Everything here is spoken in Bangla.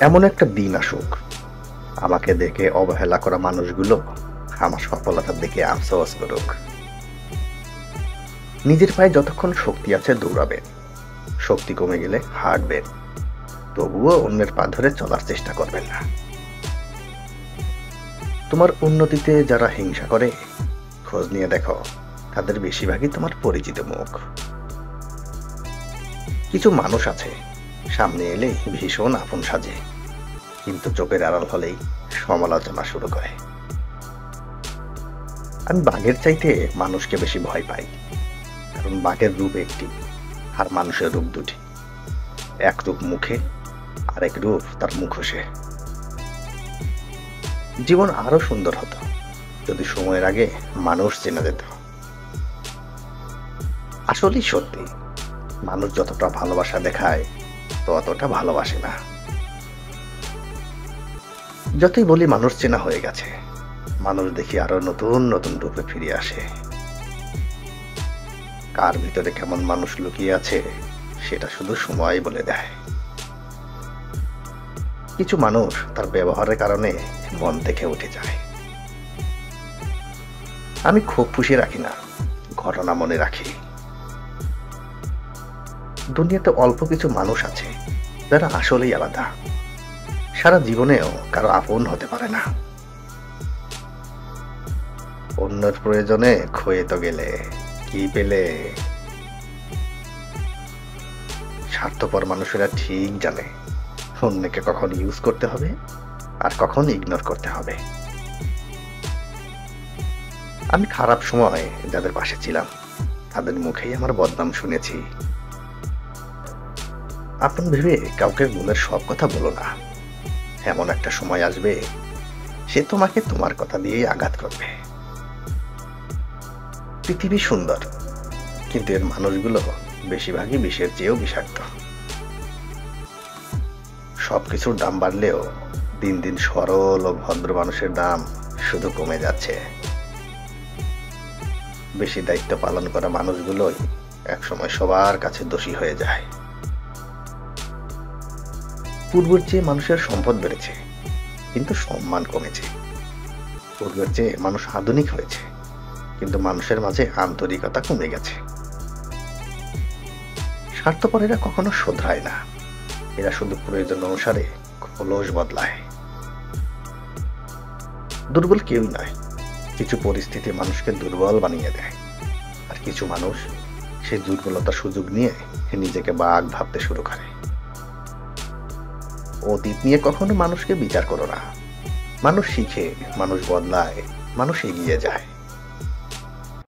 এমন একটা দিন আসুক আমাকে দেখে অবহেলা করা মানুষগুলো আমার সফলতার দিকে আফসোস করুক। নিজের পায়ে যতক্ষণ শক্তি আছে দৌড়াবেন, শক্তি কমে গেলে হাঁটবেন, তবুও অন্যের পা ধরে চলার চেষ্টা করবেন না। তোমার উন্নতিতে যারা হিংসা করে খোঁজ নিয়ে দেখো, তাদের বেশিরভাগই তোমার পরিচিত মুখ। কিছু মানুষ আছে সামনে এলেই ভীষণ আপন সাজে, কিন্তু চোখের আড়াল হলেই সমালোচনা শুরু করে। আমি বাঘের চাইতে মানুষকে বেশি ভয় পাই, কারণ বাঘের রূপ একটি আর মানুষের রূপ দুটি। এক রূপ মুখে, আরেক রূপ তার মুখোশে। জীবন আরো সুন্দর হতো যদি সময়ের আগে মানুষ চেনা যেত। আসলেই সত্যি, মানুষ যতটা ভালোবাসা দেখায় ততটা ভালোবাসে না। যতই বলি মানুষ চেনা হয়ে গেছে, মানুষ দেখি আরো নতুন নতুন রূপে ফিরে আসে। কার ভিতরে কেমন মানুষ লুকিয়ে আছে সেটা শুধু সময় বলে দেয়। কিছু মানুষ তার ব্যবহারের কারণে মন থেকে উঠে যায়। আমি খুব খুশি রাখি না, ঘটনা মনে রাখি। দুনিয়াতে অল্প কিছু মানুষ আছে যারা আসলেই আলাদা, সারা জীবনেও কারো আপন হতে পারে না। অন্যের প্রয়োজনে ক্ষয়ে তো গেলে কি পেলে। স্বার্থপর মানুষেরা ঠিক জানে অন্যকে কখন ইউজ করতে হবে আর কখন ইগনোর করতে হবে। আমি খারাপ সময় যাদের পাশে ছিলাম তাদের মুখেই আমার বদনাম শুনেছি। আপন ভেবে কাউকে মনের সব কথা বলো না, এমন একটা সময় আসবে সে তোমাকে তোমার কথা দিয়েই আঘাত করবে। পৃথিবী সুন্দর, কিন্তু এর মানুষগুলো বেশিরভাগই বিষের চেয়েও বিষাক্ত। সবকিছুর দাম বাড়লেও দিন দিন সরল ও ভদ্র মানুষের দাম শুধু কমে যাচ্ছে। বেশি দায়িত্ব পালন করা মানুষগুলোই একসময় সবার কাছে দোষী হয়ে যায়। পূর্বের চেয়ে মানুষের সম্পদ বেড়েছে, কিন্তু সম্মান কমেছে। পূর্বের চেয়ে মানুষ আধুনিক হয়েছে, কিন্তু মানুষের মাঝে আন্তরিকতা কমে গেছে। স্বার্থপরেরা কখনো শোধরায় না, এরা শুধু প্রয়োজন অনুসারে খোলস বদলায়। দুর্বল কেউই নয়, কিছু পরিস্থিতি মানুষকে দুর্বল বানিয়ে দেয়, আর কিছু মানুষ সেই দুর্বলতার সুযোগ নিয়ে নিজেকে বাঘ ভাবতে শুরু করে। অতীত নিয়ে কখনো মানুষকে বিচার করো না। মানুষ শিখে, মানুষ বদলায়, মানুষ এগিয়ে যায়।